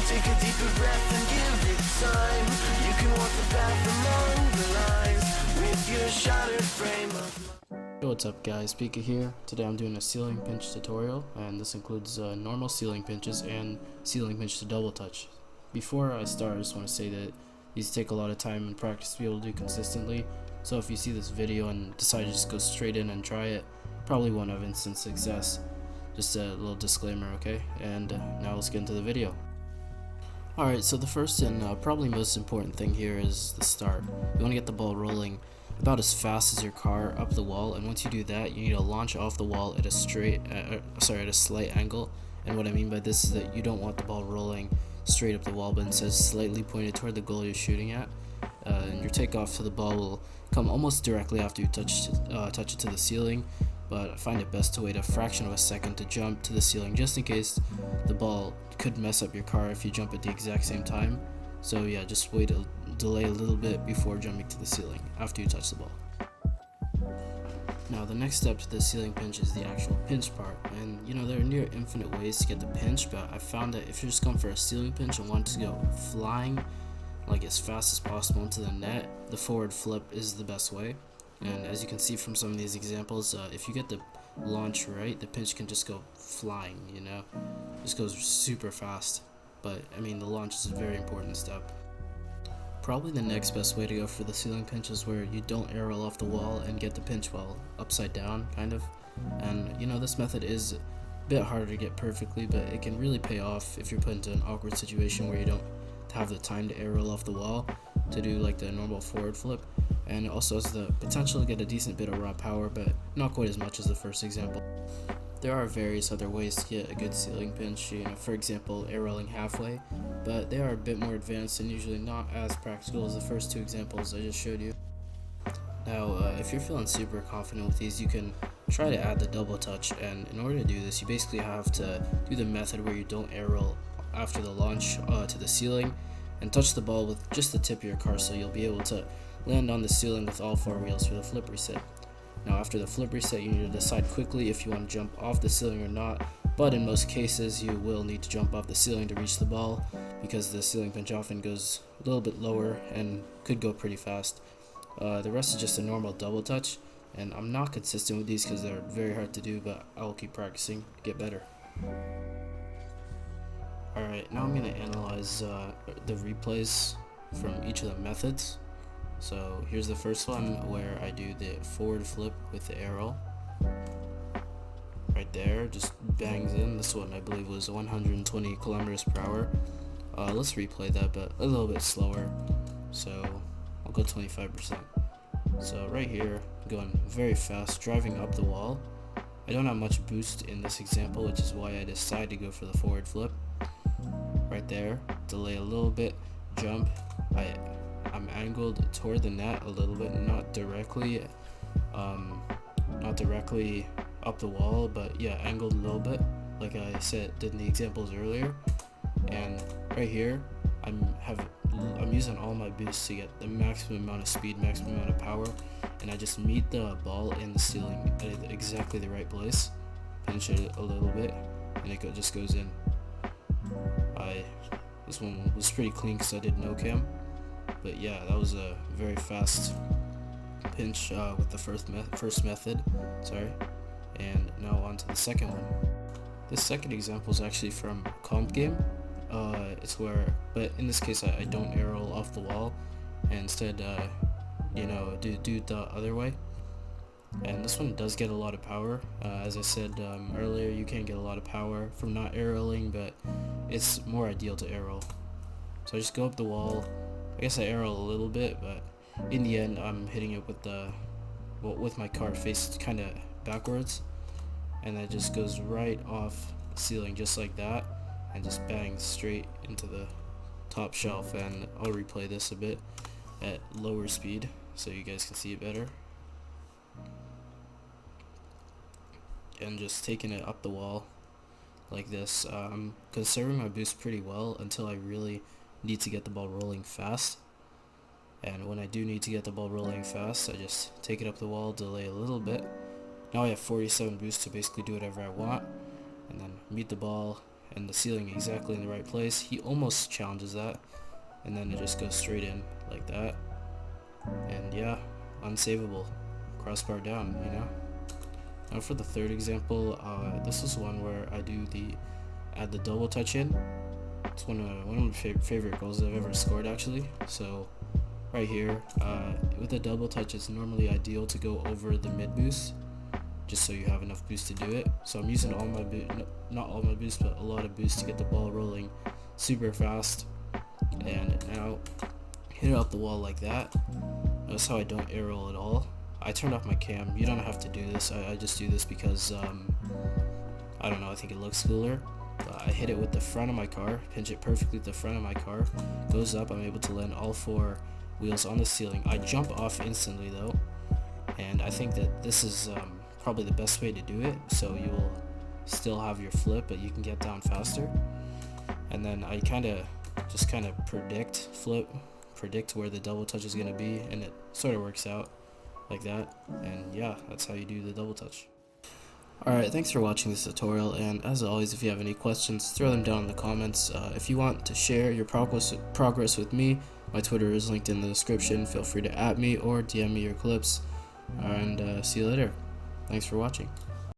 Take a deeper breath and give it time. You can walk the path along the lines with your shattered frame of mind. Yo, what's up guys, Pika here. Today I'm doing a ceiling pinch tutorial, and this includes normal ceiling pinches and ceiling pinch to double touch. Before I start, I just want to say that these take a lot of time and practice to be able to do consistently, so if you see this video and decide to just go straight in and try it, probably won't have instant success. Just a little disclaimer, okay? And now let's get into the video. Alright, so the first and probably most important thing here is the start. You want to get the ball rolling about as fast as your car up the wall, and once you do that, you need to launch off the wall at a slight angle. And what I mean by this is that you don't want the ball rolling straight up the wall, but instead slightly pointed toward the goal you're shooting at. And your takeoff to the ball will come almost directly after you touch it to the ceiling, but I find it best to wait a fraction of a second to jump to the ceiling, just in case the ball could mess up your car if you jump at the exact same time. So yeah, just delay a little bit before jumping to the ceiling after you touch the ball. Now the next step to the ceiling pinch is the actual pinch part, and there are near infinite ways to get the pinch, but I found that if you're just going for a ceiling pinch and want to go flying like as fast as possible into the net, the forward flip is the best way. And as you can see from some of these examples, if you get the launch right, the pinch can just go flying, just goes super fast. But I mean, the launch is a very important step. Probably the next best way to go for the ceiling pinch is where you don't aerial off the wall and get the pinch well upside down, kind of. And this method is a bit harder to get perfectly, but it can really pay off if you're put into an awkward situation where you don't have the time to aerial off the wall to do like the normal forward flip. And it also has the potential to get a decent bit of raw power, but not quite as much as the first example. There are various other ways to get a good ceiling pinch, for example aerialing halfway, but they are a bit more advanced and usually not as practical as the first two examples I just showed you. Now if you're feeling super confident with these, you can try to add the double touch, and in order to do this you basically have to do the method where you don't aerial after the launch to the ceiling and touch the ball with just the tip of your car, so you'll be able to land on the ceiling with all four wheels for the flip reset. Now after the flip reset, you need to decide quickly if you want to jump off the ceiling or not, but in most cases you will need to jump off the ceiling to reach the ball, because the ceiling pinch often goes a little bit lower and could go pretty fast. The rest is just a normal double touch, and I'm not consistent with these because they're very hard to do, but I will keep practicing to get better. Alright, now I'm going to analyze the replays from each of the methods. So here's the first one where I do the forward flip with the arrow. Right there, just bangs in. This one I believe was 120 kilometers per hour. Let's replay that, but a little bit slower. So I'll go 25%. So right here, going very fast, driving up the wall. I don't have much boost in this example, which is why I decided to go for the forward flip. Right there, delay a little bit, jump. I'm angled toward the net a little bit, not directly up the wall, but yeah, angled a little bit, like I said did in the examples earlier. And right here, I'm using all my boosts to get the maximum amount of speed, maximum amount of power, and I just meet the ball in the ceiling at exactly the right place, pinch it a little bit, and it just goes in. This one was pretty clean because I did no cam. But yeah, that was a very fast pinch with the first method. And now on to the second one. This second example is actually from a comp game. But in this case I don't aerial off the wall, and instead do it the other way. And this one does get a lot of power. As I said earlier, you can get a lot of power from not aerialing, but it's more ideal to aerial. So I just go up the wall. I guess I aerial a little bit, but in the end I'm hitting it with my car faced kind of backwards, and that just goes right off the ceiling just like that, and just bangs straight into the top shelf. And I'll replay this a bit at lower speed so you guys can see it better. And just taking it up the wall like this. I'm conserving my boost pretty well until I really need to get the ball rolling fast, and when I do need to get the ball rolling fast, I just take it up the wall, delay a little bit. Now I have 47 boost to basically do whatever I want, and then meet the ball and the ceiling exactly in the right place. He almost challenges that, and then it just goes straight in like that. And yeah, unsavable. Crossbar down, you know. Now for the third example, this is one where I add the double touch in. It's one of my favorite goals I've ever scored, actually. So right here, with a double touch, it's normally ideal to go over the mid boost, just so you have enough boost to do it. So I'm using not all my boost, but a lot of boost to get the ball rolling super fast. And now hit it off the wall like that. Notice how I don't air roll at all. I turned off my cam. You don't have to do this. I just do this because I don't know, I think it looks cooler. I hit it with the front of my car, pinch it perfectly with the front of my car, goes up. I'm able to land all 4 wheels on the ceiling. I jump off instantly though, and I think that this is probably the best way to do it, so you will still have your flip, but you can get down faster. And then I just kind of predict where the double touch is going to be, and it sort of works out like that. And yeah, that's how you do the double touch. Alright, thanks for watching this tutorial, and as always, if you have any questions, throw them down in the comments. If you want to share your progress with me, my Twitter is linked in the description. Feel free to @ me or DM me your clips, and see you later. Thanks for watching.